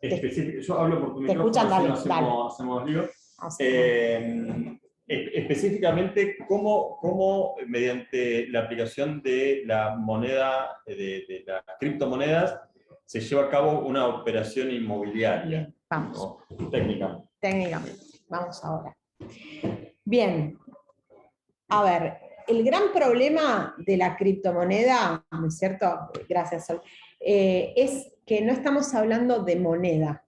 específico. Yo hablo por tu Te micrófono, escuchan, dale, así no hacemos lío. Específicamente, ¿cómo mediante la aplicación de la moneda, de las criptomonedas, se lleva a cabo una operación inmobiliaria? Bien, vamos. ¿No? Técnicamente. Vamos ahora. Bien. A ver, el gran problema de la criptomoneda, ¿no es cierto? Gracias, Sol. Es que no estamos hablando de moneda.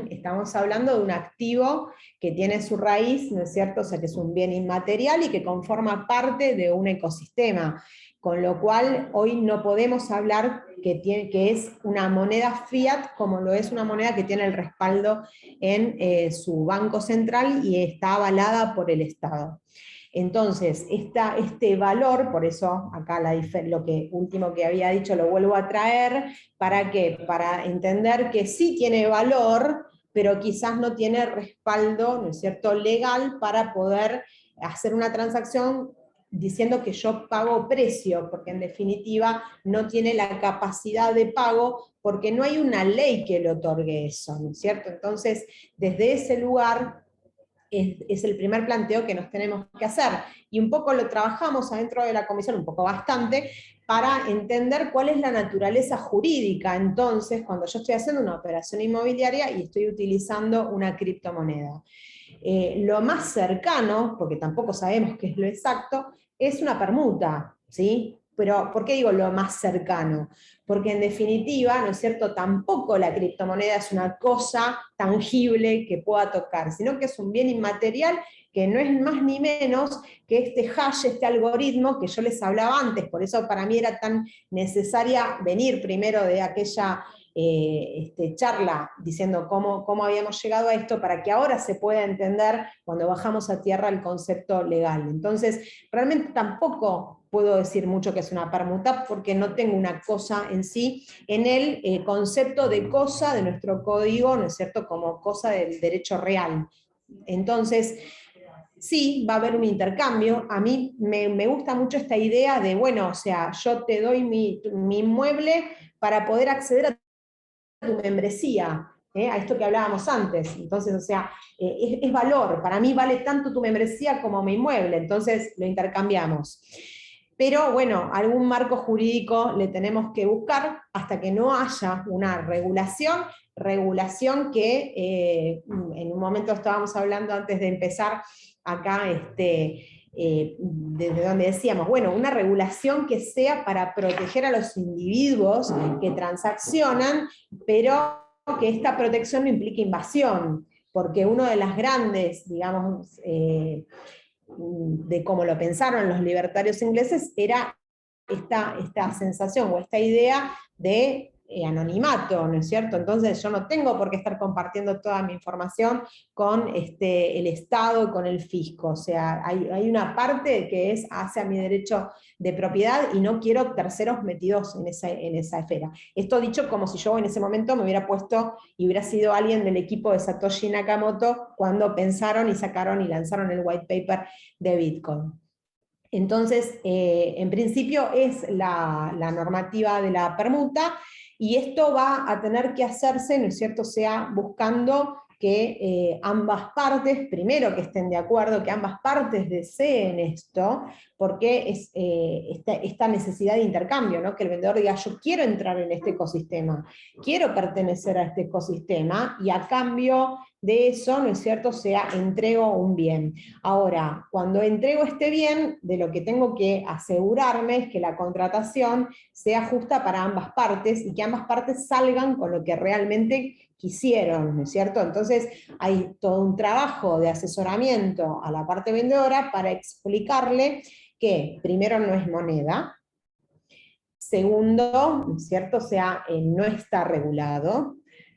Estamos hablando de un activo que tiene su raíz, ¿no es cierto? O sea, que es un bien inmaterial y que conforma parte de un ecosistema. Con lo cual, hoy no podemos hablar que es una moneda fiat, como lo es una moneda que tiene el respaldo en su banco central y está avalada por el Estado. Entonces, este valor, por eso acá lo que último que había dicho lo vuelvo a traer, ¿para qué? Para entender que sí tiene valor, pero quizás no tiene respaldo, ¿no es cierto?, legal para poder hacer una transacción diciendo que yo pago precio, porque en definitiva no tiene la capacidad de pago, porque no hay una ley que le otorgue eso, ¿no es cierto? Entonces, desde ese lugar es el primer planteo que nos tenemos que hacer. Y un poco lo trabajamos adentro de la comisión, un poco bastante, para entender cuál es la naturaleza jurídica, entonces, cuando yo estoy haciendo una operación inmobiliaria y estoy utilizando una criptomoneda. Lo más cercano, porque tampoco sabemos qué es lo exacto, es una permuta, ¿sí? Pero, ¿por qué digo lo más cercano? Porque en definitiva, ¿no es cierto?, tampoco la criptomoneda es una cosa tangible que pueda tocar, sino que es un bien inmaterial que no es más ni menos que este hash, este algoritmo que yo les hablaba antes, por eso para mí era tan necesaria venir primero de aquella charla diciendo cómo habíamos llegado a esto, para que ahora se pueda entender cuando bajamos a tierra el concepto legal. Entonces, realmente tampoco puedo decir mucho que es una permuta, porque no tengo una cosa en sí, en el concepto de cosa de nuestro código, ¿no es cierto?, como cosa del derecho real. Entonces, sí, va a haber un intercambio. A mí me gusta mucho esta idea de, bueno, o sea, yo te doy mi inmueble para poder acceder a tu membresía, a esto que hablábamos antes. Entonces, o sea, es valor. Para mí vale tanto tu membresía como mi inmueble, entonces lo intercambiamos. Pero bueno, algún marco jurídico le tenemos que buscar hasta que no haya una regulación que en un momento estábamos hablando antes de empezar acá, desde donde decíamos, bueno, una regulación que sea para proteger a los individuos que transaccionan, pero que esta protección no implique invasión, porque uno de las grandes, digamos, de cómo lo pensaron los libertarios ingleses, era esta sensación o esta idea de anonimato, ¿no es cierto? Entonces yo no tengo por qué estar compartiendo toda mi información con el Estado y con el fisco, o sea, hay una parte que es hacia mi derecho de propiedad y no quiero terceros metidos en esa esfera. Esto dicho como si yo en ese momento me hubiera puesto y hubiera sido alguien del equipo de Satoshi Nakamoto cuando pensaron y sacaron y lanzaron el white paper de Bitcoin. Entonces, en principio es la normativa de la permuta, y esto va a tener que hacerse, ¿no es cierto?, sea buscando que ambas partes, primero que estén de acuerdo, que ambas partes deseen esto, porque es esta necesidad de intercambio, ¿no? Que el vendedor diga, yo quiero entrar en este ecosistema, quiero pertenecer a este ecosistema, y a cambio de eso, ¿no es cierto?, sea entrego un bien. Ahora, cuando entrego este bien, de lo que tengo que asegurarme es que la contratación sea justa para ambas partes y que ambas partes salgan con lo que realmente quisieron, ¿no es cierto? Entonces hay todo un trabajo de asesoramiento a la parte vendedora para explicarle que primero no es moneda, segundo, ¿no es cierto?, o sea, no está regulado.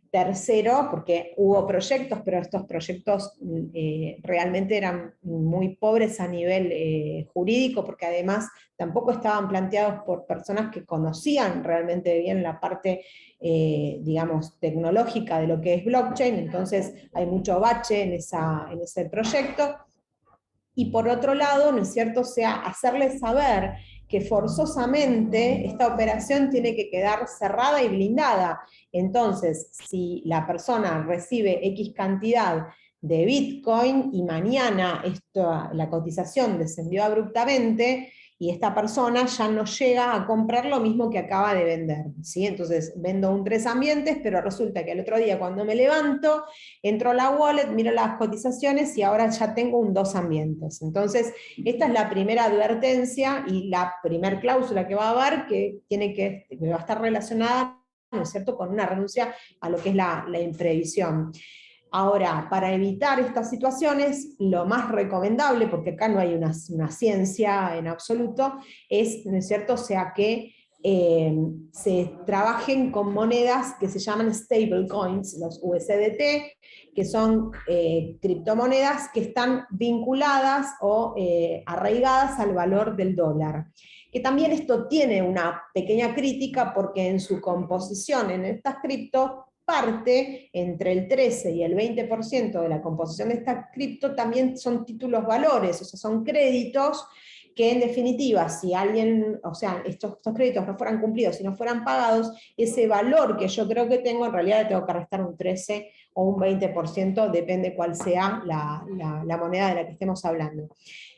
Tercero, porque hubo proyectos, pero estos proyectos realmente eran muy pobres a nivel jurídico, porque además tampoco estaban planteados por personas que conocían realmente bien la parte, digamos, tecnológica de lo que es blockchain, entonces hay mucho bache en ese proyecto. Y por otro lado, ¿no es cierto?, o sea, hacerles saber que forzosamente esta operación tiene que quedar cerrada y blindada. Entonces, si la persona recibe X cantidad de Bitcoin y mañana la cotización descendió abruptamente, y esta persona ya no llega a comprar lo mismo que acaba de vender, ¿sí? Entonces vendo un 3 ambientes, pero resulta que el otro día cuando me levanto, entro a la wallet, miro las cotizaciones y ahora ya tengo un 2 ambientes. Entonces, esta es la primera advertencia y la primera cláusula que va a haber, que va a estar relacionada, ¿no es cierto?, con una renuncia a lo que es la imprevisión. Ahora, para evitar estas situaciones, lo más recomendable, porque acá no hay una ciencia en absoluto, es, ¿no es cierto?, o sea que se trabajen con monedas que se llaman stablecoins, los USDT, que son criptomonedas que están vinculadas o arraigadas al valor del dólar. Que también esto tiene una pequeña crítica porque en su composición en estas cripto, parte entre el 13 y el 20% de la composición de esta cripto también son títulos valores, o sea, son créditos que en definitiva, si alguien, o sea, estos créditos no fueran cumplidos, si no fueran pagados, ese valor que yo creo que tengo, en realidad le tengo que restar un 13 o un 20%, depende cuál sea la moneda de la que estemos hablando.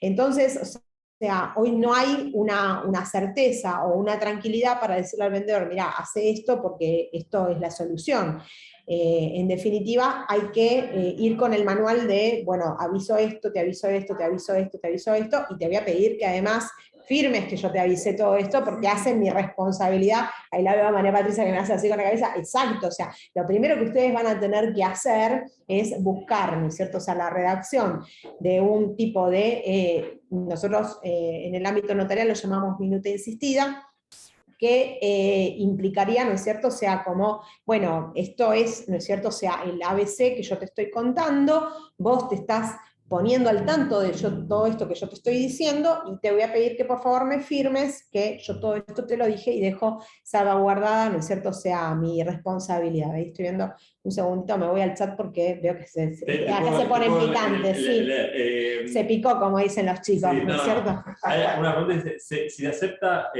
Entonces, o sea, hoy no hay una certeza o una tranquilidad para decirle al vendedor, mira, hace esto porque esto es la solución. En definitiva, hay que ir con el manual de, bueno, aviso esto, te aviso esto, te aviso esto, te aviso esto, y te voy a pedir que además firmes que yo te avisé todo esto, porque hacen mi responsabilidad. Ahí la veo a María Patricia que me hace así con la cabeza, exacto, o sea, lo primero que ustedes van a tener que hacer es buscar, ¿no es cierto?, o sea, la redacción de un tipo de, nosotros en el ámbito notarial lo llamamos minuta insistida, que implicaría, ¿no es cierto?, o sea, como, bueno, esto es, ¿no es cierto?, o sea, el ABC que yo te estoy contando, vos te estás poniendo al tanto de todo esto que yo te estoy diciendo, y te voy a pedir que por favor me firmes que yo todo esto te lo dije y dejo salvaguardada, ¿no es cierto?, o sea, mi responsabilidad. Ahí estoy viendo un segundito, me voy al chat porque veo que acá se ponen picantes, sí. Se picó, como dicen los chicos, sí, ¿no es cierto? Hay una pregunta, si se acepta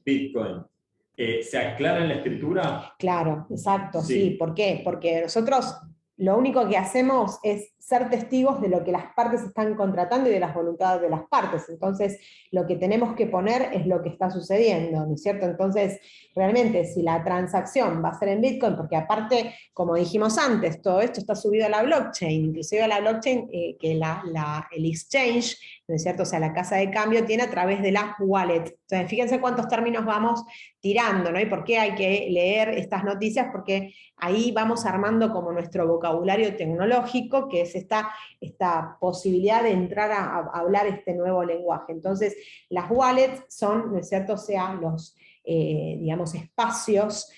Bitcoin, ¿se aclara en la escritura? Claro, exacto, sí. ¿Por qué? Porque nosotros lo único que hacemos es ser testigos de lo que las partes están contratando y de las voluntades de las partes. Entonces, lo que tenemos que poner es lo que está sucediendo, ¿no es cierto? Entonces, realmente, si la transacción va a ser en Bitcoin, porque aparte, como dijimos antes, todo esto está subido a la blockchain, inclusive a la blockchain que el exchange, ¿no es cierto? O sea, la casa de cambio tiene a través de la wallet. Entonces, fíjense cuántos términos vamos tirando, ¿no? Y por qué hay que leer estas noticias, porque ahí vamos armando como nuestro vocabulario tecnológico, que es esta posibilidad de entrar a hablar este nuevo lenguaje. Entonces, las wallets son, ¿no es cierto?, o sea, los, digamos, espacios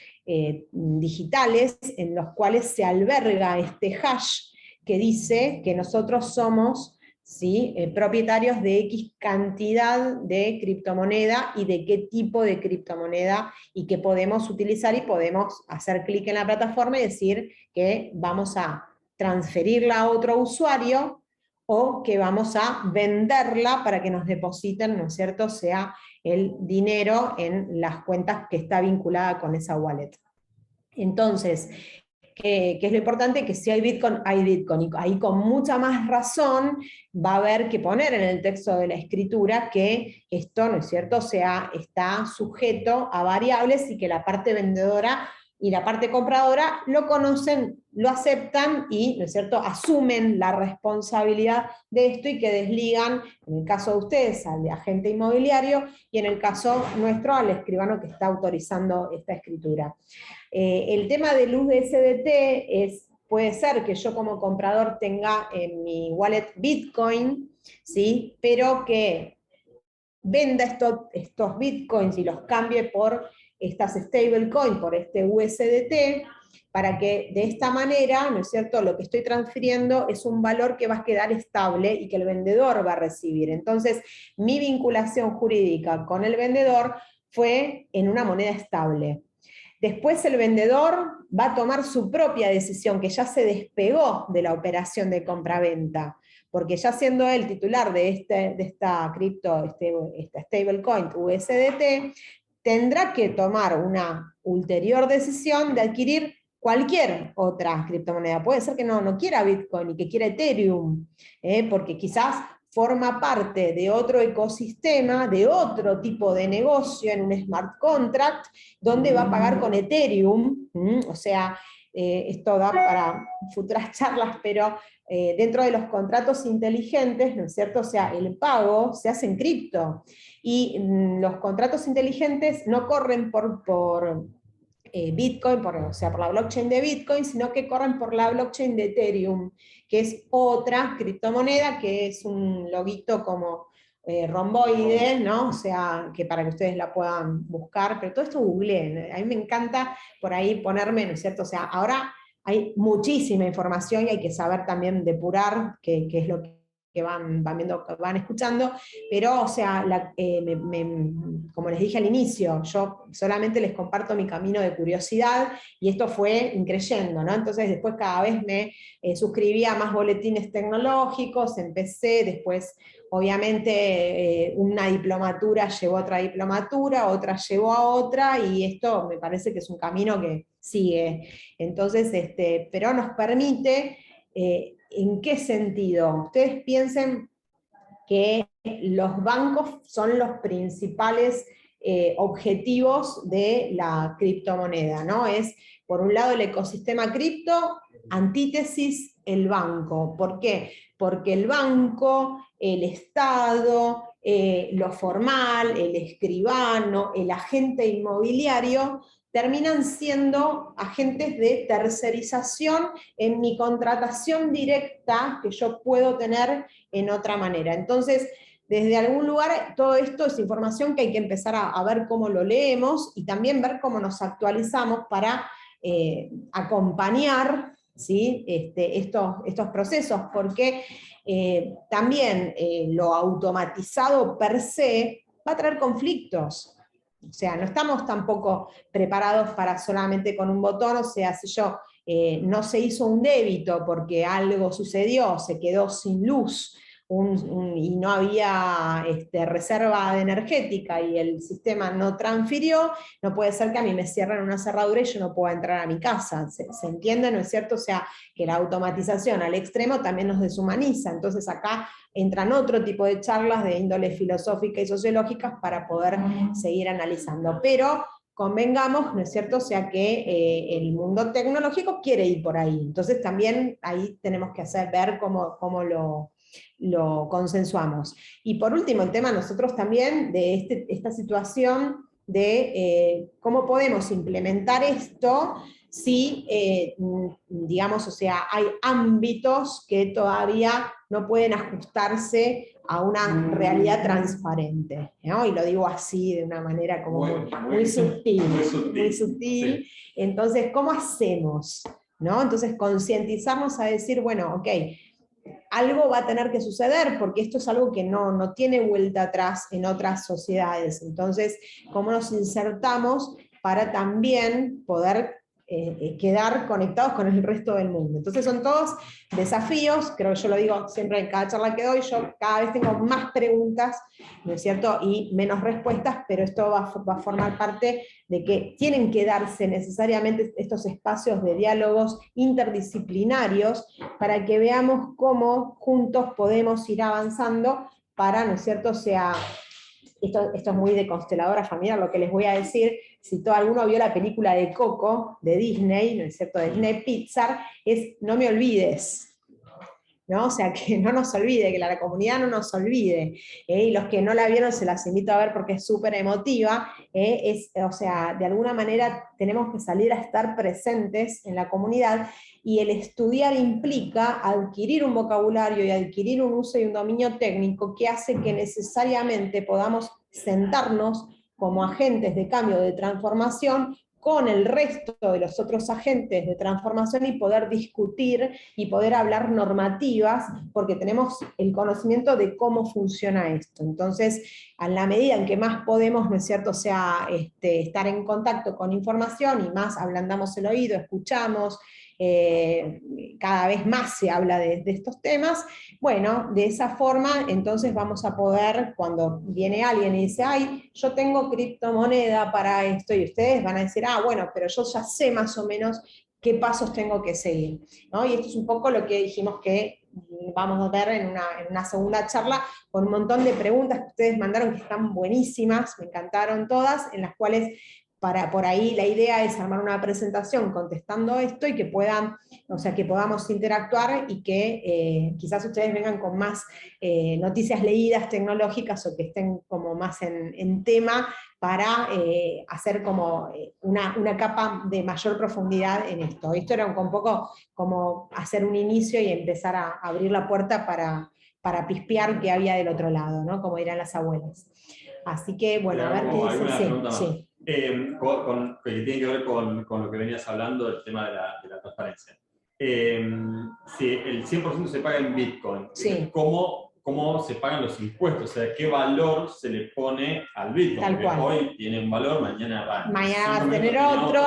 digitales en los cuales se alberga este hash que dice que nosotros somos, ¿sí?, propietarios de X cantidad de criptomoneda y de qué tipo de criptomoneda y que podemos utilizar, y podemos hacer clic en la plataforma y decir que vamos a transferirla a otro usuario o que vamos a venderla para que nos depositen, ¿no es cierto?, sea el dinero en las cuentas que está vinculada con esa wallet. Entonces, ¿qué es lo importante? Que si hay Bitcoin, hay Bitcoin. Y ahí con mucha más razón va a haber que poner en el texto de la escritura que esto, ¿no es cierto?, o sea, está sujeto a variables y que la parte vendedora y la parte compradora lo conocen, lo aceptan y, ¿no es cierto?, asumen la responsabilidad de esto y que desligan, en el caso de ustedes, al de agente inmobiliario y en el caso nuestro al escribano que está autorizando esta escritura. El tema del USDT puede ser que yo como comprador tenga en mi wallet Bitcoin, ¿sí?, pero que venda estos Bitcoins y los cambie por estas stablecoins, por este USDT, para que de esta manera, ¿no es cierto?, lo que estoy transfiriendo es un valor que va a quedar estable y que el vendedor va a recibir. Entonces, mi vinculación jurídica con el vendedor fue en una moneda estable. Después el vendedor va a tomar su propia decisión, que ya se despegó de la operación de compraventa. porque ya siendo él titular de esta esta stablecoin USDT, tendrá que tomar una ulterior decisión de adquirir cualquier otra criptomoneda. Puede ser que no quiera Bitcoin y que quiera Ethereum, porque quizás forma parte de otro ecosistema, de otro tipo de negocio en un smart contract, donde va a pagar con Ethereum, o sea, esto da para futuras charlas, pero dentro de los contratos inteligentes, ¿no es cierto? O sea, el pago se hace en cripto, y los contratos inteligentes no corren por Bitcoin, o sea, por la blockchain de Bitcoin, sino que corren por la blockchain de Ethereum, que es otra criptomoneda, que es un loguito como romboide, ¿no? O sea, que para que ustedes la puedan buscar, pero todo esto googleen. A mí me encanta por ahí ponerme, ¿no es cierto? O sea, ahora hay muchísima información y hay que saber también depurar qué es lo que van viendo, que van escuchando, pero, o sea, como les dije al inicio, yo solamente les comparto mi camino de curiosidad, y esto fue increyendo, ¿no? Entonces después cada vez me suscribí a más boletines tecnológicos, empecé, después obviamente una diplomatura llevó a otra diplomatura, otra llevó a otra, y esto me parece que es un camino que sigue. Entonces, pero nos permite... ¿En qué sentido? Ustedes piensen que los bancos son los principales objetivos de la criptomoneda, ¿no? Es, por un lado, el ecosistema cripto, antítesis, el banco. ¿Por qué? Porque el banco, el Estado, lo formal, el escribano, el agente inmobiliario, terminan siendo agentes de tercerización en mi contratación directa que yo puedo tener en otra manera. Entonces, desde algún lugar, todo esto es información que hay que empezar a ver cómo lo leemos, y también ver cómo nos actualizamos para acompañar, ¿sí? estos procesos, porque también lo automatizado per se va a traer conflictos. O sea, no estamos tampoco preparados para solamente con un botón. O sea, si yo no se hizo un débito porque algo sucedió, se quedó sin luz, y no había reserva energética y el sistema no transfirió, no puede ser que a mí me cierren una cerradura y yo no pueda entrar a mi casa. ¿Se entiende, no es cierto? O sea, que la automatización al extremo también nos deshumaniza. Entonces acá entran otro tipo de charlas de índole filosófica y sociológicas para poder seguir analizando. Pero convengamos, ¿no es cierto? O sea, que el mundo tecnológico quiere ir por ahí. Entonces también ahí tenemos que ver cómo lo consensuamos. Y por último, el tema nosotros también de esta situación de cómo podemos implementar esto si, digamos, o sea, hay ámbitos que todavía no pueden ajustarse a una realidad transparente, ¿no? Y lo digo así de una manera como muy sutil, muy sutil. Sí. Entonces, ¿cómo hacemos? ¿No? Entonces, concientizarnos a decir, bueno, ok, algo va a tener que suceder, porque esto es algo que no tiene vuelta atrás en otras sociedades. Entonces, ¿cómo nos insertamos para también poder quedar conectados con el resto del mundo? Entonces son todos desafíos, creo que yo lo digo siempre en cada charla que doy, yo cada vez tengo más preguntas, ¿no es cierto?, y menos respuestas, pero esto va a formar parte de que tienen que darse necesariamente estos espacios de diálogos interdisciplinarios para que veamos cómo juntos podemos ir avanzando para, ¿no es cierto?, o sea, esto es muy de consteladora familiar lo que les voy a decir. Si alguno vio la película de Coco, de Disney, ¿no es cierto?, de Disney Pixar, es No me olvides, ¿no? O sea, que no nos olvide, que la comunidad no nos olvide. Y los que no la vieron se las invito a ver porque es súper emotiva. O sea, de alguna manera tenemos que salir a estar presentes en la comunidad, y el estudiar implica adquirir un vocabulario y adquirir un uso y un dominio técnico que hace que necesariamente podamos sentarnos como agentes de cambio, de transformación, con el resto de los otros agentes de transformación, y poder discutir y poder hablar normativas, porque tenemos el conocimiento de cómo funciona esto. Entonces, a la medida en que más podemos, ¿no es cierto?, o sea, estar en contacto con información, y más ablandamos el oído, escuchamos, cada vez más se habla de estos temas. Bueno, de esa forma, entonces vamos a poder, cuando viene alguien y dice, ay, yo tengo criptomoneda para esto, y ustedes van a decir, ah, bueno, pero yo ya sé más o menos qué pasos tengo que seguir, ¿no? Y esto es un poco lo que dijimos que vamos a ver en una segunda charla, con un montón de preguntas que ustedes mandaron que están buenísimas, me encantaron todas, en las cuales por ahí la idea es armar una presentación contestando esto y que puedan, o sea, que podamos interactuar y que quizás ustedes vengan con más noticias leídas tecnológicas o que estén como más en tema para hacer como una capa de mayor profundidad en esto. Esto era un poco como hacer un inicio y empezar a abrir la puerta para pispear qué había del otro lado, ¿no? Como dirán las abuelas. Así que, bueno, a ver qué dicen. Alguna pregunta más. Sí. Que tiene que ver con lo que venías hablando, el tema de la transparencia. Si el 100% se paga en Bitcoin, Sí. ¿cómo se pagan los impuestos? O sea, ¿qué valor se le pone al Bitcoin? Tal Porque cual. Hoy tiene un valor, mañana va a tener otro.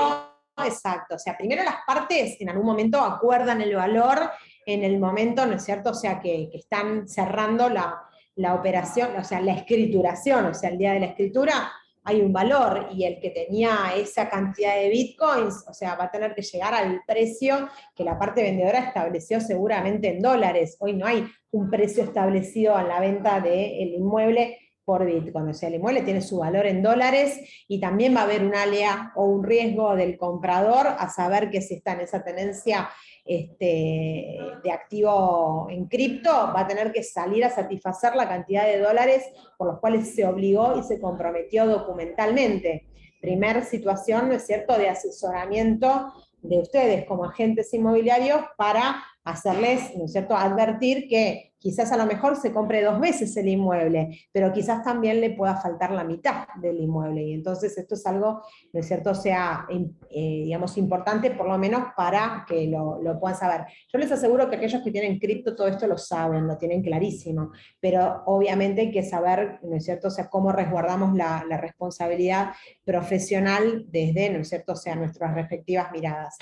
Exacto. O sea, primero las partes en algún momento acuerdan el valor en el momento, ¿no es cierto? O sea, que están cerrando la operación, o sea, la escrituración, o sea, el día de la escritura hay un valor y el que tenía esa cantidad de bitcoins, o sea, va a tener que llegar al precio que la parte vendedora estableció seguramente en dólares. Hoy no hay un precio establecido en la venta del inmueble por Bitcoin, o sea, el inmueble tiene su valor en dólares y también va a haber un alea o un riesgo del comprador a saber que si está en esa tenencia de activo en cripto, va a tener que salir a satisfacer la cantidad de dólares por los cuales se obligó y se comprometió documentalmente. Primer situación, ¿no es cierto?, de asesoramiento de ustedes como agentes inmobiliarios para hacerles, ¿no es cierto?, advertir que quizás a lo mejor se compre 2 veces el inmueble, pero quizás también le pueda faltar la mitad del inmueble. Y entonces esto es algo, ¿no es cierto?, sea, digamos, importante por lo menos para que lo puedan saber. Yo les aseguro que aquellos que tienen cripto todo esto lo saben, lo tienen clarísimo, pero obviamente hay que saber, ¿no es cierto?, o sea, cómo resguardamos la responsabilidad profesional desde, ¿no es cierto?, o sea, nuestras respectivas miradas.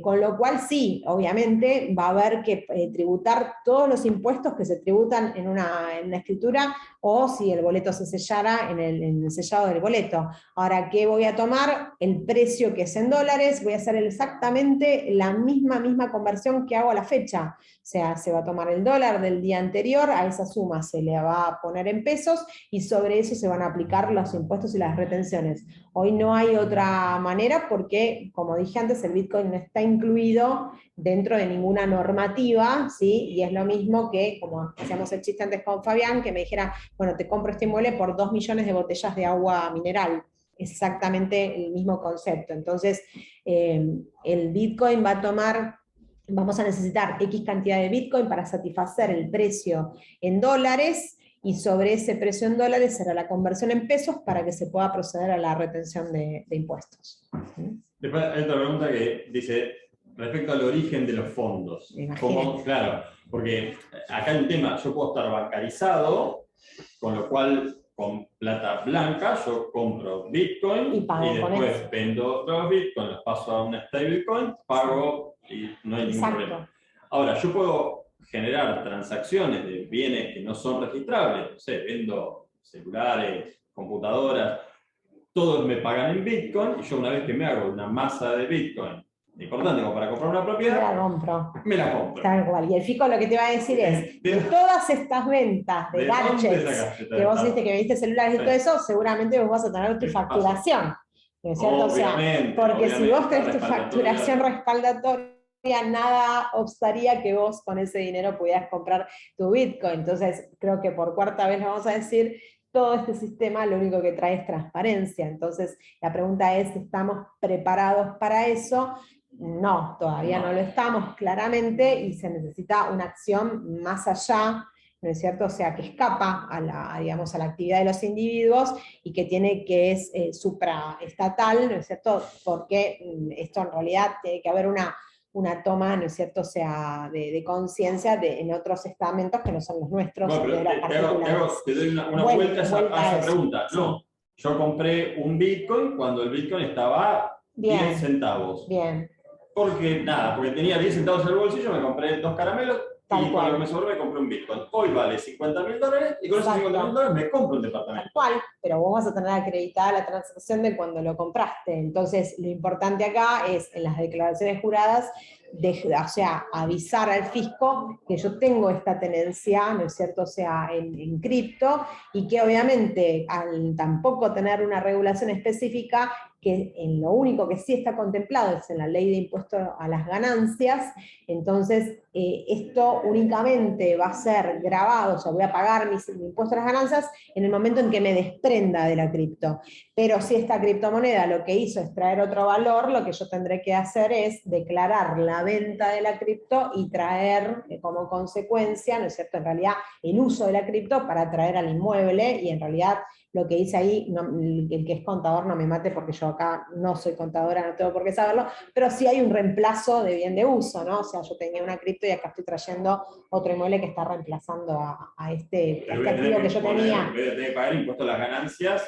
Con lo cual sí, obviamente va a haber que tributar todos los impuestos que se tributan en una escritura, o si el boleto se sellara en el sellado del boleto. Ahora, ¿qué voy a tomar? El precio que es en dólares, voy a hacer exactamente la misma conversión que hago a la fecha. O sea, se va a tomar el dólar del día anterior, a esa suma se le va a poner en pesos y sobre eso se van a aplicar los impuestos y las retenciones. Hoy no hay otra manera porque, como dije antes, el Bitcoin no está incluido dentro de ninguna normativa, ¿sí? Y es lo mismo que, como hacíamos el chiste antes con Fabián, que me dijera, bueno, te compro este inmueble por 2 millones de botellas de agua mineral. Es exactamente el mismo concepto. Entonces, el Bitcoin va a tomar, vamos a necesitar X cantidad de Bitcoin para satisfacer el precio en dólares, y sobre ese precio en dólares será la conversión en pesos para que se pueda proceder a la retención de impuestos. Después hay otra pregunta que dice, respecto al origen de los fondos. ¿Cómo? Claro, porque acá hay un tema, yo puedo estar bancarizado, con lo cual con plata blanca yo compro Bitcoin y después vendo otros Bitcoin, los paso a una stablecoin, pago y no hay ningún problema. Ahora, yo puedo generar transacciones de bienes que no son registrables, no sé, vendo celulares, computadoras, todos me pagan en Bitcoin y yo una vez que me hago una masa de Bitcoin importante como para comprar una propiedad, me la compro. Tal cual. Y el Fico lo que te va a decir es, de todas estas ventas de gadgets que vos viste que vendiste celulares y todo eso, seguramente vos vas a tener tu facturación. ¿No es cierto? O sea, porque si vos tenés tu facturación respaldatoria, nada obstaría que vos con ese dinero pudieras comprar tu Bitcoin. Entonces, creo que por cuarta vez lo vamos a decir, todo este sistema lo único que trae es transparencia. Entonces, la pregunta es, ¿estamos preparados para eso? No, todavía no lo estamos, claramente, y se necesita una acción más allá, ¿no es cierto? O sea, que escapa a la, digamos, a la actividad de los individuos y que es supraestatal, ¿no es cierto? Porque esto en realidad tiene que haber una toma, ¿no es cierto?, o sea, de conciencia en otros estamentos que no son los nuestros. Bueno, pero te doy una vuelta a esa pregunta. Sí. No, yo compré un Bitcoin cuando el Bitcoin estaba 10 centavos. Bien. porque nada, porque tenía 10 centavos en el bolsillo, me compré 2 caramelos Tal y cual. con lo que me sobró me compré un Bitcoin. Hoy vale $50.000 y con esos Exacto. $50.000 me compro un Tal departamento. cual, pero vos vas a tener acreditada la transacción de cuando lo compraste. Entonces, lo importante acá es, en las declaraciones juradas, o sea, avisar al fisco que yo tengo esta tenencia, ¿no es cierto?, o sea, en cripto, y que obviamente, al tampoco tener una regulación específica, que en lo único que sí está contemplado es en la ley de impuesto a las ganancias, entonces esto únicamente va a ser grabado, o sea, voy a pagar mi impuesto a las ganancias en el momento en que me desprenda de la cripto. Pero si esta criptomoneda lo que hizo es traer otro valor, lo que yo tendré que hacer es declarar la venta de la cripto y traer como consecuencia, ¿no es cierto?, en realidad el uso de la cripto para traer al inmueble, y en realidad lo que dice ahí, no, el que es contador no me mate porque yo acá no soy contadora, no tengo por qué saberlo, pero sí hay un reemplazo de bien de uso, ¿no? O sea, yo tenía una cripto y acá estoy trayendo otro inmueble que está reemplazando a este activo que yo tenía. En vez de tener que pagar impuesto a las ganancias,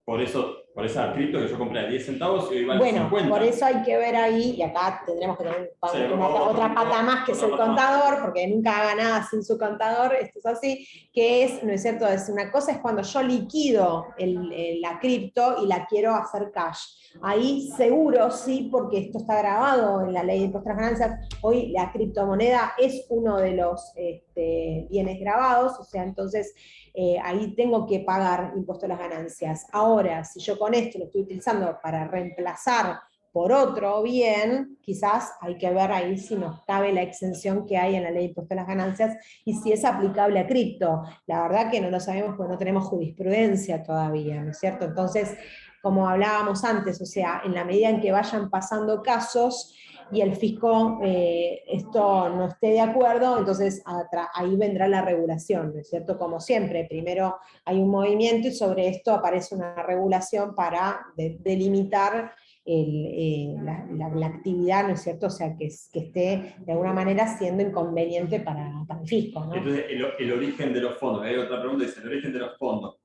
por esa cripto que yo compré a 10 centavos y hoy vale Bueno, 50. por eso hay que ver ahí, y acá tendremos que tener Sí, otra pata más, que es el contador, porque nunca haga nada sin su contador, esto es así, que es, ¿no es cierto?, es una cosa es cuando yo liquido la cripto y la quiero hacer cash. Ahí seguro sí, porque esto está grabado en la ley de impuestos a las ganancias, hoy la criptomoneda es uno de los bienes grabados, o sea, entonces ahí tengo que pagar impuesto a las ganancias. Ahora, si yo con esto lo estoy utilizando para reemplazar por otro bien, quizás hay que ver ahí si nos cabe la exención que hay en la ley de impuesto a las ganancias y si es aplicable a cripto. La verdad que no lo sabemos porque no tenemos jurisprudencia todavía, ¿no es cierto? Entonces, como hablábamos antes, o sea, en la medida en que vayan pasando casos y el fisco esto no esté de acuerdo, entonces ahí vendrá la regulación, ¿no es cierto? Como siempre, primero hay un movimiento y sobre esto aparece una regulación para delimitar la actividad, ¿no es cierto? O sea, que esté de alguna manera siendo inconveniente para el fisco, ¿no? Entonces, el origen de los fondos, hay otra pregunta, dice, el origen de los fondos,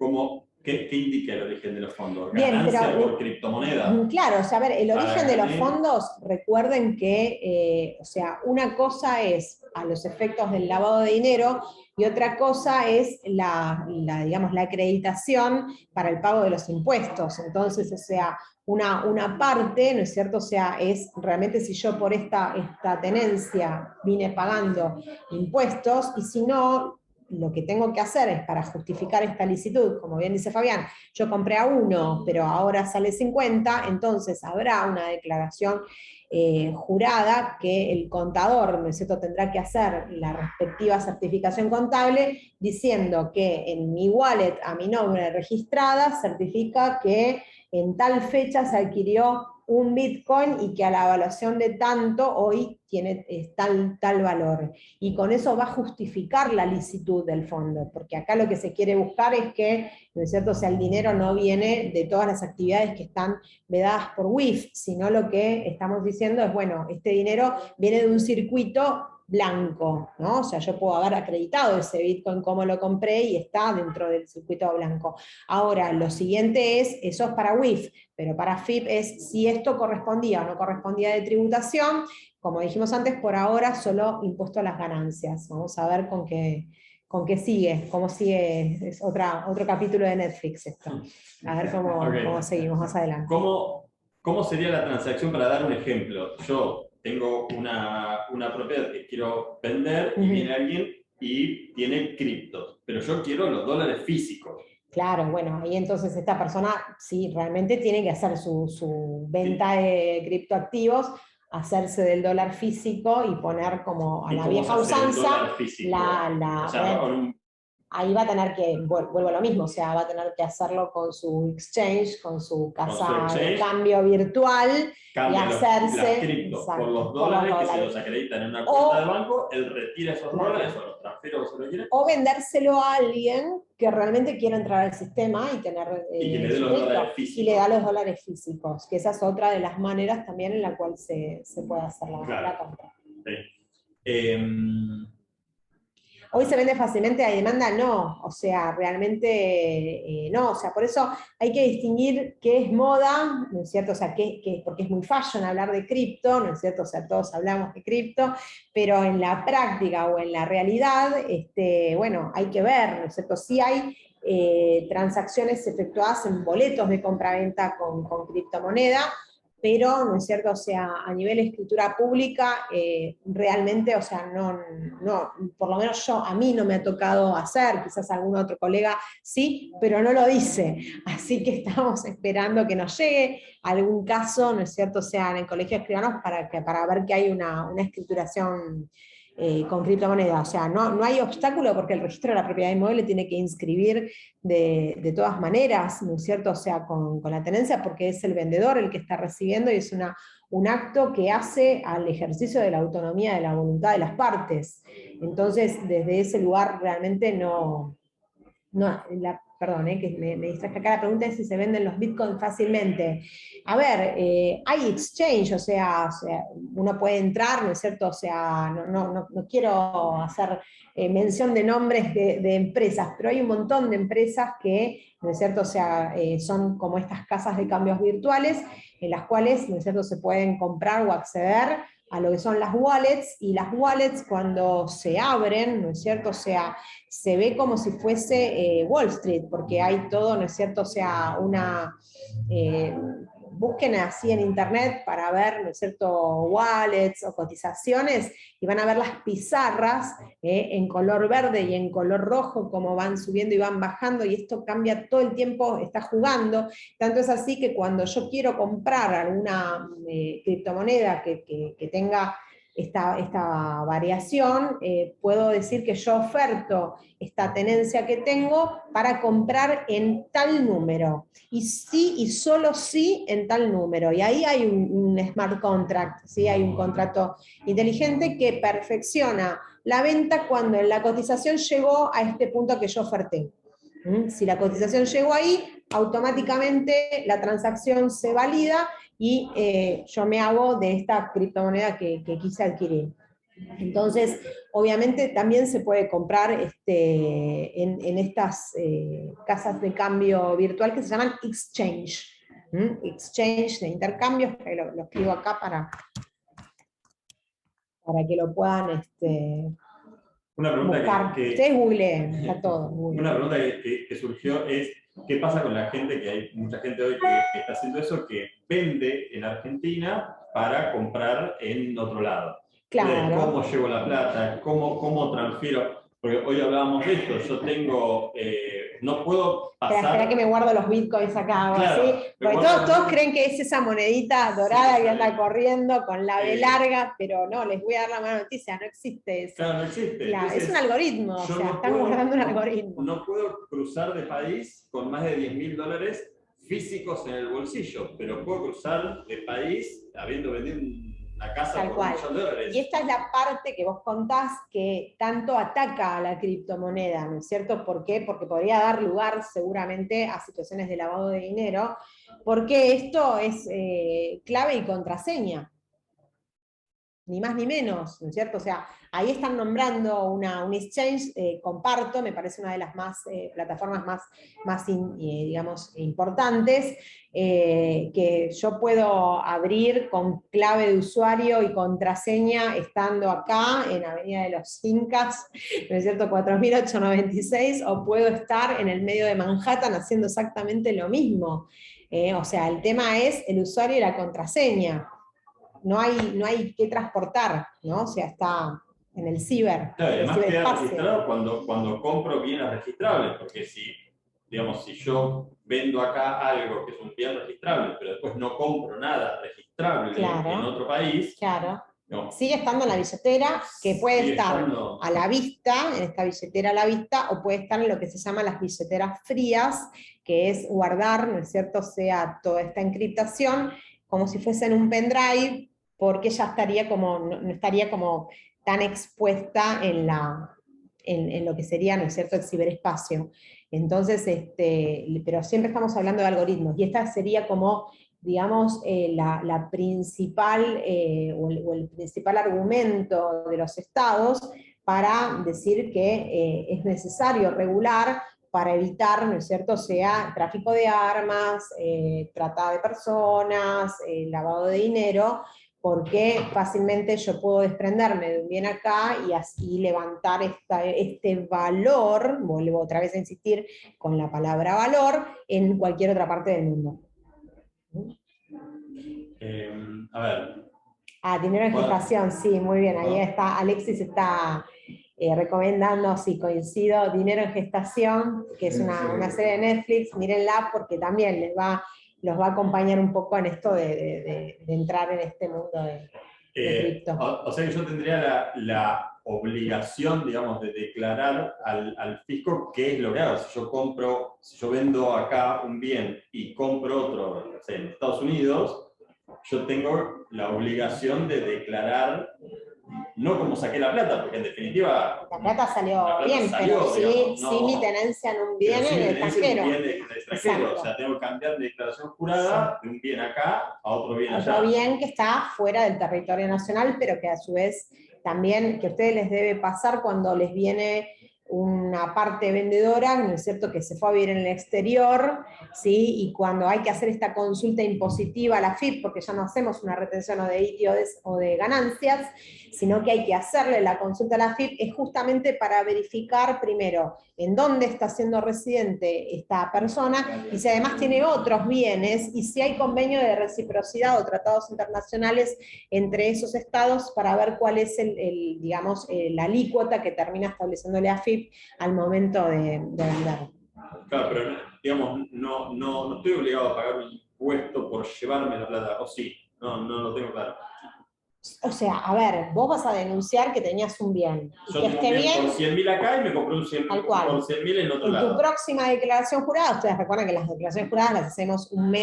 qué indica el origen de los fondos? ¿Ganancia por criptomoneda? Claro, o sea, a ver, el origen de los fondos, recuerden que, o sea, una cosa es a los efectos del lavado de dinero y otra cosa es digamos, la acreditación para el pago de los impuestos. Entonces, o sea, una parte, ¿no es cierto? O sea, es realmente si yo por esta tenencia vine pagando impuestos y si no, lo que tengo que hacer es para justificar esta licitud, como bien dice Fabián, yo compré a 1, pero ahora sale 50, entonces habrá una declaración jurada que el contador, ¿no es cierto?, tendrá que hacer la respectiva certificación contable diciendo que en mi wallet a mi nombre registrada certifica que en tal fecha se adquirió un Bitcoin y que a la evaluación de tanto hoy tiene tal valor. Y con eso va a justificar la licitud del fondo, porque acá lo que se quiere buscar es que, ¿no es cierto?, o sea, el dinero no viene de todas las actividades que están vedadas por WIF, sino lo que estamos diciendo es, bueno, este dinero viene de un circuito blanco, ¿no? O sea, yo puedo haber acreditado ese Bitcoin como lo compré y está dentro del circuito blanco. Ahora, lo siguiente es, eso es para WIF, pero para FIP es si esto correspondía o no correspondía de tributación. Como dijimos antes, por ahora solo impuesto a las ganancias. Vamos a ver con qué sigue, cómo sigue, es otro capítulo de Netflix esto. A ver cómo seguimos más adelante. ¿Cómo sería la transacción para dar un ejemplo? Yo tengo una propiedad que quiero vender y viene alguien y tiene criptos, pero yo quiero los dólares físicos. Claro, bueno, ahí entonces esta persona sí realmente tiene que hacer su venta de criptoactivos, hacerse del dólar físico y poner como a la vieja usanza ahí va a tener que, vuelvo a lo mismo, o sea, va a tener que hacerlo con su exchange, con su casa de cambio virtual y hacerse las cripto por los dólares que se los acreditan en una cuenta de banco, él retira esos dólares o los transfiere o se lo quiere. O vendérselo a alguien que realmente quiera entrar al sistema y tener y que le dé los dólares físicos. Y le da los dólares físicos, que esa es otra de las maneras también en la cual se puede hacer la compra. Sí. hoy se vende fácilmente, hay demanda, no, o sea, realmente no, o sea, por eso hay que distinguir qué es moda, ¿no es cierto? O sea, porque es muy fashion hablar de cripto, ¿no es cierto? O sea, todos hablamos de cripto, pero en la práctica o en la realidad, bueno, hay que ver, ¿no es cierto? Sí hay transacciones efectuadas en boletos de compraventa con criptomoneda, pero, ¿no es cierto? O sea, a nivel de escritura pública, realmente, o sea, no, por lo menos a mí no me ha tocado hacer, quizás algún otro colega sí, pero no lo dice. Así que estamos esperando que nos llegue algún caso, ¿no es cierto? O sea, en el Colegio de Escribanos para ver que hay una escrituración con criptomoneda. O sea, no hay obstáculo porque el registro de la propiedad inmueble tiene que inscribir de todas maneras, ¿no es cierto? O sea, con la tenencia, porque es el vendedor el que está recibiendo y es un acto que hace al ejercicio de la autonomía de la voluntad de las partes. Entonces, desde ese lugar realmente perdón, que me distraje acá, la pregunta es si se venden los bitcoins fácilmente. A ver, hay exchange, o sea, uno puede entrar, ¿no es cierto? O sea, no quiero hacer mención de nombres de empresas, pero hay un montón de empresas que, ¿no es cierto? O sea, son como estas casas de cambios virtuales, en las cuales, ¿no es cierto?, se pueden comprar o acceder a lo que son las wallets, y las wallets cuando se abren, ¿no es cierto? O sea, se ve como si fuese Wall Street, porque hay todo, ¿no es cierto? O sea, busquen así en internet para ver, ¿no es cierto?, wallets o cotizaciones, y van a ver las pizarras en color verde y en color rojo, como van subiendo y van bajando, y esto cambia todo el tiempo, está jugando. Tanto es así que cuando yo quiero comprar alguna criptomoneda que tenga esta variación, puedo decir que yo oferto esta tenencia que tengo para comprar en tal número, y sí y solo sí en tal número, y ahí hay un smart contract, ¿sí? Hay un contrato inteligente que perfecciona la venta cuando la cotización llegó a este punto que yo oferté. Si la cotización llegó ahí, automáticamente la transacción se valida y yo me hago de esta criptomoneda que quise adquirir. Entonces, obviamente también se puede comprar en estas casas de cambio virtual que se llaman exchange. Exchange de intercambios, que lo escribo acá para que lo puedan Una pregunta buscar. Ustedes googleen, está todo. Una pregunta que surgió es, ¿qué pasa con la gente, que hay mucha gente hoy que está haciendo eso, que vende en Argentina para comprar en otro lado? Claro. ¿Cómo llevo la plata? ¿Cómo transfiero? Porque hoy hablábamos de esto, yo tengo, no puedo pasar... Espera que me guardo los bitcoins acá, claro, ¿sí? Porque todos creen que es esa monedita dorada, sí, que anda corriendo con la B larga, pero no, les voy a dar la mala noticia, no existe eso. Claro, no existe. Claro, entonces, es un algoritmo, o sea, están guardando un algoritmo. No puedo cruzar de país con más de $10.000 físicos en el bolsillo, pero puedo cruzar de país habiendo vendido una casa tal por cual. $1.000.000. Y esta es la parte que vos contás que tanto ataca a la criptomoneda, ¿no es cierto? ¿Por qué? Porque podría dar lugar seguramente a situaciones de lavado de dinero, porque esto es clave y contraseña. Ni más ni menos, ¿no es cierto? O sea, ahí están nombrando un exchange, comparto, me parece una de las plataformas más digamos, importantes, que yo puedo abrir con clave de usuario y contraseña estando acá en Avenida de los Incas, ¿no es cierto?, 4896, o puedo estar en el medio de Manhattan haciendo exactamente lo mismo. O sea, el tema es el usuario y la contraseña. No hay que transportar, ¿no? O sea, está en el ciber. Claro, el además queda ciberespacio. registrado cuando compro bienes registrables, porque si yo vendo acá algo que es un bien registrable, pero después no compro nada registrable claro, en otro país, claro. no. Sigue estando en la billetera, que puede Sigue estar estando... a la vista, en esta billetera a la vista, o puede estar en lo que se llama las billeteras frías, que es guardar, ¿no es cierto?, sea toda esta encriptación como si fuese en un pendrive, porque ya estaría como, no estaría como tan expuesta en lo que sería, ¿no es cierto?, el ciberespacio. Entonces, pero siempre estamos hablando de algoritmos, y esta sería como, digamos, la principal, o el principal argumento de los estados para decir que es necesario regular para evitar, ¿no es cierto?, sea tráfico de armas, trata de personas, lavado de dinero, porque fácilmente yo puedo desprenderme de un bien acá y así levantar este valor, vuelvo otra vez a insistir con la palabra valor, en cualquier otra parte del mundo. A ver. Dinero en gestación, sí, muy bien, ahí está, Alexis está recomendando, sí, coincido, Dinero en gestación, que es una serie de Netflix, mírenla porque también los va a acompañar un poco en esto de entrar en este mundo de cripto. O sea que yo tendría la obligación, digamos, de declarar al fisco qué es lo que hago. Si yo vendo acá un bien y compro otro, no sé, en Estados Unidos, yo tengo la obligación de declarar, no como saqué la plata, porque en definitiva... La plata salió bien, pero sí mi tenencia en un bien en el extranjero. O sea, tengo que cambiar de declaración jurada de un bien acá a otro bien allá. Otro bien que está fuera del territorio nacional, pero que a su vez también, que a ustedes les debe pasar cuando les viene una parte vendedora, ¿no es cierto?, que se fue a vivir en el exterior, ¿sí? Y cuando hay que hacer esta consulta impositiva a la FIP, porque ya no hacemos una retención o de ITI o de ganancias, sino que hay que hacerle la consulta a la FIP, es justamente para verificar primero en dónde está siendo residente esta persona, y si además tiene otros bienes, y si hay convenio de reciprocidad o tratados internacionales entre esos estados para ver cuál es digamos, la alícuota que termina estableciéndole a FIP al momento de vender. Claro, pero digamos, no estoy obligado a pagar un impuesto por llevarme la plata, o sí, no lo tengo claro. O sea, a ver, vos vas a denunciar que tenías un bien. Yo tengo un bien por 100.000 acá y me compré un 100.000 por 100.000 en otro lado. En tu próxima declaración jurada, ustedes recuerdan que las declaraciones juradas las hacemos un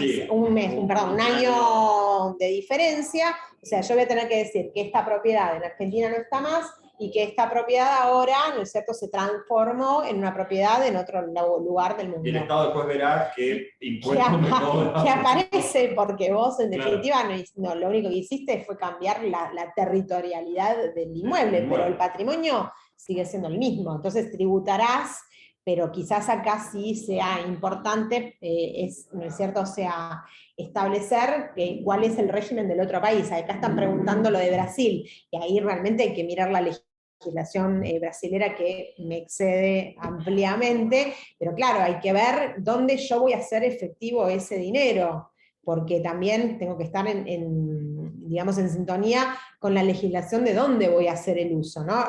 año de diferencia. O sea, yo voy a tener que decir que esta propiedad en Argentina no está más y que esta propiedad ahora, ¿no es cierto?, se transformó en una propiedad en otro lugar del mundo. Y el Estado después verá qué impuestos me cobra. Que aparece porque vos, en definitiva, lo único que hiciste fue cambiar la territorialidad del inmueble, pero el patrimonio sigue siendo el mismo. Entonces tributarás, pero quizás acá sí sea importante, ¿no es cierto?, o sea, establecer cuál es el régimen del otro país. Acá están preguntando lo de Brasil, y ahí realmente hay que mirar la legislación brasilera que me excede ampliamente, pero claro, hay que ver dónde yo voy a hacer efectivo ese dinero, porque también tengo que estar digamos, en sintonía con la legislación de dónde voy a hacer el uso, ¿no?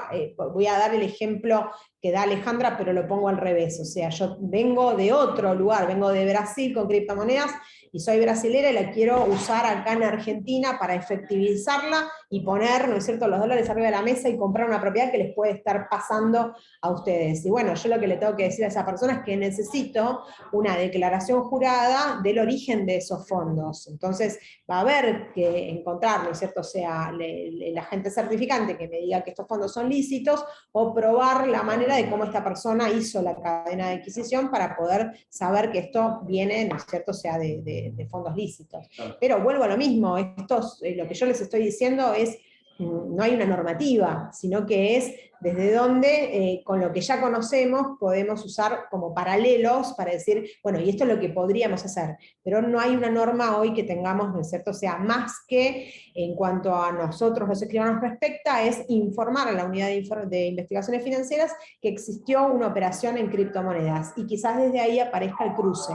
Voy a dar el ejemplo que da Alejandra, pero lo pongo al revés, o sea, yo vengo de otro lugar, vengo de Brasil con criptomonedas, y soy brasilera y la quiero usar acá en Argentina para efectivizarla y poner, ¿no es cierto?, los dólares arriba de la mesa y comprar una propiedad que les puede estar pasando a ustedes. Y bueno, yo lo que le tengo que decir a esa persona es que necesito una declaración jurada del origen de esos fondos. Entonces va a haber que encontrar, ¿no es cierto?, o sea, el agente certificante que me diga que estos fondos son lícitos, o probar la manera de cómo esta persona hizo la cadena de adquisición para poder saber que esto viene, ¿no es cierto?, o sea, de fondos lícitos. Pero vuelvo a lo mismo, lo que yo les estoy diciendo es, no hay una normativa, sino que es desde donde, con lo que ya conocemos, podemos usar como paralelos para decir, bueno, y esto es lo que podríamos hacer, pero no hay una norma hoy que tengamos, ¿no es cierto? O sea, más que en cuanto a nosotros los escribanos respecta, es informar a la unidad de investigaciones financieras que existió una operación en criptomonedas, y quizás desde ahí aparezca el cruce,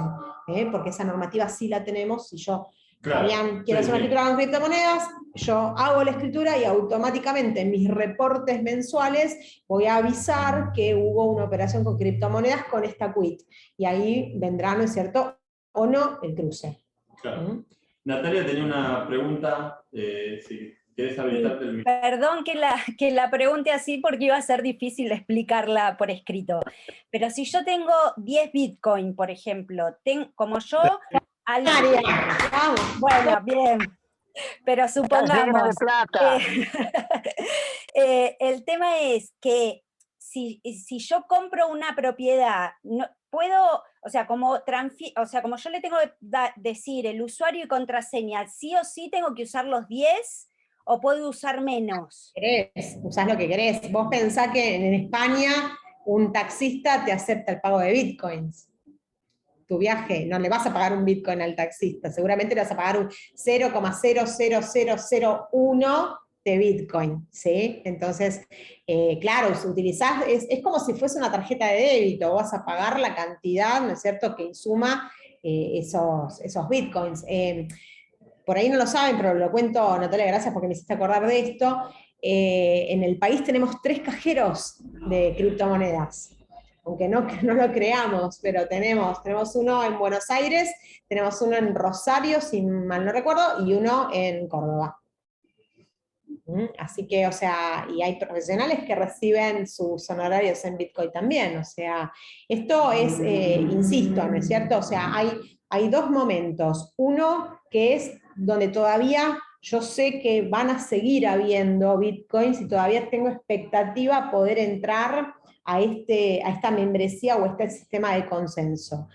porque esa normativa sí la tenemos. Si yo, Fabián, quiero hacer una escritura con criptomonedas, yo hago la escritura y automáticamente en mis reportes mensuales voy a avisar que hubo una operación con criptomonedas con esta quit, y ahí vendrá, ¿no es cierto?, o no, el cruce. Claro. Natalia tenía una pregunta, si querés habilitarte el micrófono. Perdón que la pregunte así porque iba a ser difícil explicarla por escrito, pero si yo tengo 10 Bitcoin, por ejemplo, como yo... Bueno, bien, pero supongamos... el tema es que si yo compro una propiedad, no, puedo, o sea, como yo le tengo que decir el usuario y contraseña, sí o sí tengo que usar los 10, ¿O puedo usar menos? Querés, usás lo que querés. Vos pensás que en España un taxista te acepta el pago de bitcoins. Tu viaje, no le vas a pagar un bitcoin al taxista, seguramente le vas a pagar un 0,00001 de bitcoin, ¿sí? Entonces, claro, si utilizás, es como si fuese una tarjeta de débito, vas a pagar la cantidad, ¿no es cierto?, que insuma esos bitcoins. Por ahí no lo saben, pero lo cuento, Natalia, gracias porque me hiciste acordar de esto. En el país tenemos 3 cajeros de criptomonedas, aunque no lo creamos, pero tenemos uno en Buenos Aires, tenemos uno en Rosario, si mal no recuerdo, y uno en Córdoba. Así que, o sea, y hay profesionales que reciben sus honorarios en Bitcoin también, o sea, esto es, insisto, ¿no es cierto? O sea, hay 2 momentos. Uno que es donde todavía yo sé que van a seguir habiendo Bitcoins y todavía tengo expectativa poder entrar a esta membresía o a este sistema de consenso,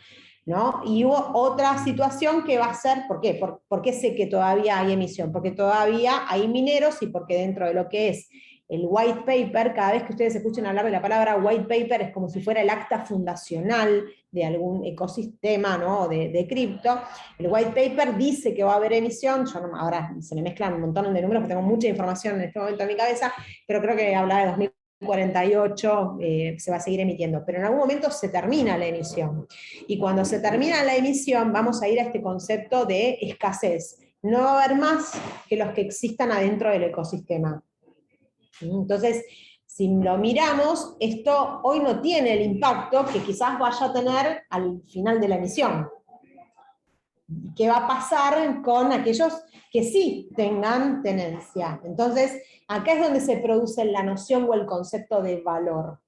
¿no? Y hubo otra situación que va a ser, ¿por qué? ¿Por qué sé que todavía hay emisión? Porque todavía hay mineros y porque dentro de lo que es el white paper, cada vez que ustedes escuchen hablar de la palabra white paper es como si fuera el acta fundacional de algún ecosistema, ¿no?, de cripto. El white paper dice que va a haber emisión, yo no, ahora se me mezclan un montón de números, porque tengo mucha información en este momento en mi cabeza, pero creo que hablaba de 2048, se va a seguir emitiendo, pero en algún momento se termina la emisión. Y cuando se termina la emisión, vamos a ir a este concepto de escasez. No va a haber más que los que existan adentro del ecosistema. Entonces, si lo miramos, esto hoy no tiene el impacto que quizás vaya a tener al final de la emisión. ¿Qué va a pasar con aquellos que sí tengan tenencia? Entonces, acá es donde se produce la noción o el concepto de valor.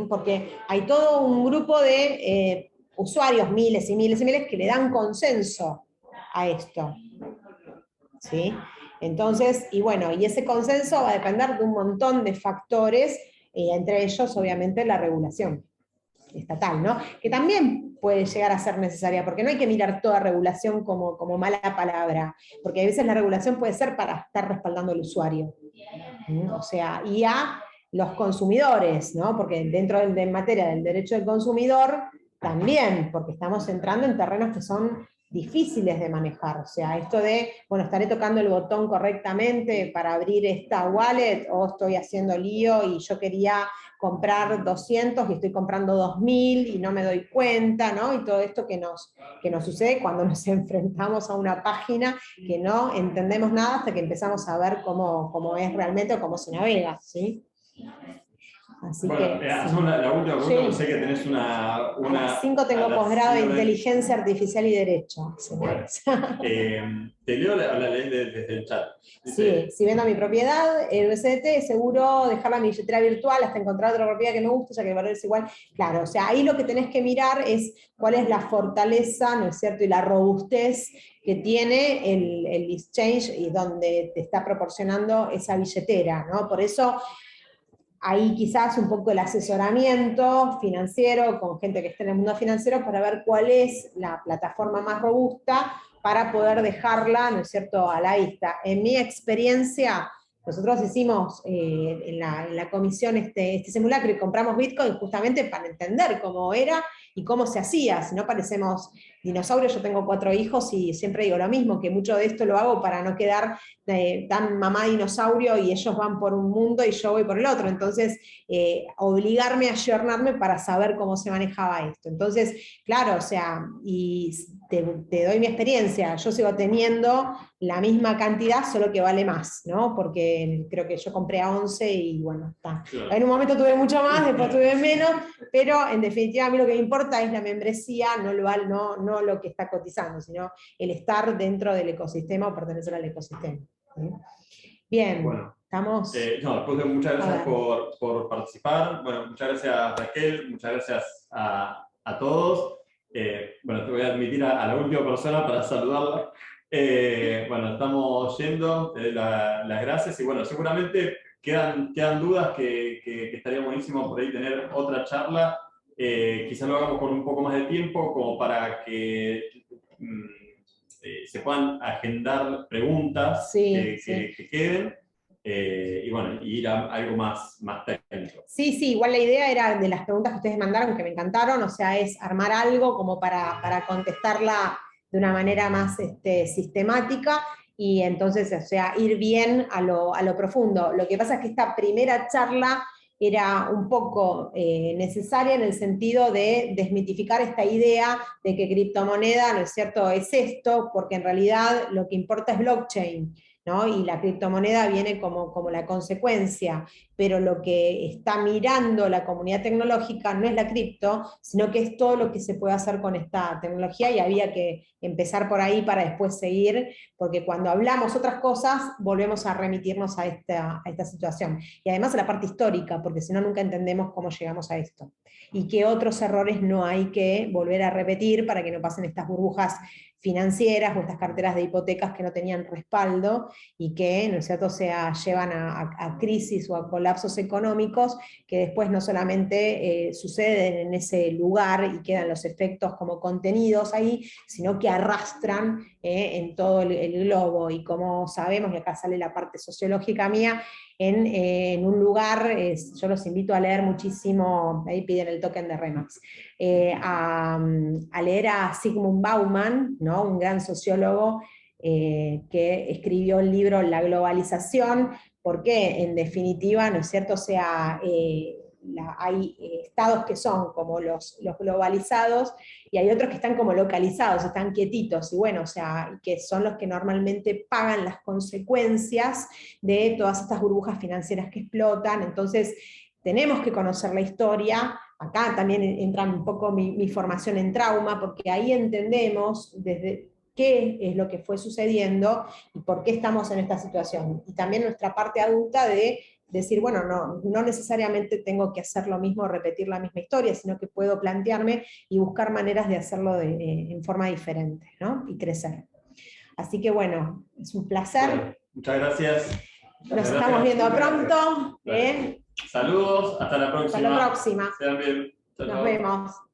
Porque hay todo un grupo de usuarios, miles y miles y miles, que le dan consenso a esto. ¿Sí? Entonces, y bueno, y ese consenso va a depender de un montón de factores, entre ellos, obviamente, la regulación estatal, ¿no? Que también puede llegar a ser necesaria, porque no hay que mirar toda regulación como mala palabra, porque a veces la regulación puede ser para estar respaldando al usuario. O sea, y a los consumidores, ¿no? Porque dentro de materia del derecho del consumidor, también, porque estamos entrando en terrenos que son difíciles de manejar. O sea, esto de, bueno, estaré tocando el botón correctamente para abrir esta wallet, o estoy haciendo lío y yo quería comprar 200 y estoy comprando 2000 y no me doy cuenta, ¿no? Y todo esto que nos sucede cuando nos enfrentamos a una página que no entendemos nada hasta que empezamos a ver cómo es realmente o cómo se navega, ¿sí? Así bueno, que, hacemos la última pregunta, sí. sé que tenés una... A las 5 tengo posgrado de Inteligencia Artificial y Derecho. Bueno, te leo la ley desde el chat. Dice, Sí, si vendo mi propiedad, el USDT, es seguro dejarla en mi billetera virtual hasta encontrar otra propiedad que me guste, ya que el valor es igual. Claro, o sea, ahí lo que tenés que mirar es cuál es la fortaleza, ¿no es cierto?, y la robustez que tiene el exchange y donde te está proporcionando esa billetera, ¿no? Por eso ahí quizás un poco el asesoramiento financiero con gente que esté en el mundo financiero para ver cuál es la plataforma más robusta para poder dejarla, ¿no es cierto?, a la vista. En mi experiencia, nosotros hicimos en la comisión este simulacro y compramos Bitcoin justamente para entender cómo era y cómo se hacía, si no parecemos dinosaurios. Yo tengo 4 hijos y siempre digo lo mismo, que mucho de esto lo hago para no quedar tan mamá dinosaurio y ellos van por un mundo y yo voy por el otro. Entonces, obligarme a ayornarme para saber cómo se manejaba esto. Entonces, claro, o sea, y te doy mi experiencia, yo sigo teniendo la misma cantidad, solo que vale más, ¿no? Porque creo que yo compré a 11 y bueno, está. claro. En un momento tuve mucho más, después tuve menos, pero en definitiva a mí lo que me importa es la membresía, no lo que está cotizando, sino el estar dentro del ecosistema o pertenecer al ecosistema. ¿Sí? Bien, Bueno, estamos... después muchas gracias por participar. Bueno, muchas gracias Raquel, muchas gracias a todos. Bueno, te voy a admitir a la última persona para saludarla. Bueno, estamos yendo, las gracias y bueno, seguramente quedan dudas que estaría buenísimo por ahí tener otra charla. Quizás lo hagamos con un poco más de tiempo como para que se puedan agendar preguntas que queden, y bueno, ir a algo más técnico. Sí, igual la idea era de las preguntas que ustedes mandaron, que me encantaron, o sea, es armar algo como para contestarla de una manera más sistemática, y entonces, o sea, ir bien a lo profundo. Lo que pasa es que esta primera charla era un poco necesaria en el sentido de desmitificar esta idea de que criptomoneda, ¿no es cierto?, es esto, porque en realidad lo que importa es blockchain, ¿no? Y la criptomoneda viene como la consecuencia, pero lo que está mirando la comunidad tecnológica no es la cripto, sino que es todo lo que se puede hacer con esta tecnología, y había que empezar por ahí para después seguir, porque cuando hablamos otras cosas volvemos a remitirnos a esta situación. Y además a la parte histórica, porque si no nunca entendemos cómo llegamos a esto. Y qué otros errores no hay que volver a repetir para que no pasen estas burbujas financieras o estas carteras de hipotecas que no tenían respaldo y que, ¿no es cierto?, llevan a crisis o a colapsos económicos que después no solamente suceden en ese lugar y quedan los efectos como contenidos ahí, sino que arrastran en todo el globo. Y como sabemos, y acá sale la parte sociológica mía, en un lugar, yo los invito a leer muchísimo, ahí piden el token de Remax, a leer a Zygmunt Bauman, ¿no?, un gran sociólogo que escribió el libro La globalización, porque en definitiva, ¿no es cierto?, o sea, hay estados que son como los globalizados, y hay otros que están como localizados, están quietitos, y bueno, o sea, que son los que normalmente pagan las consecuencias de todas estas burbujas financieras que explotan. Entonces, tenemos que conocer la historia. Acá también entra un poco mi formación en trauma, porque ahí entendemos desde qué es lo que fue sucediendo y por qué estamos en esta situación. Y también nuestra parte adulta de decir, bueno, no necesariamente tengo que hacer lo mismo, repetir la misma historia, sino que puedo plantearme y buscar maneras de hacerlo en forma diferente, ¿no?, y crecer. Así que bueno, es un placer. Bueno, muchas gracias. Nos estamos viendo pronto. Saludos, hasta la próxima. Hasta la próxima. Sean bien. Chao, Nos chao. vemos.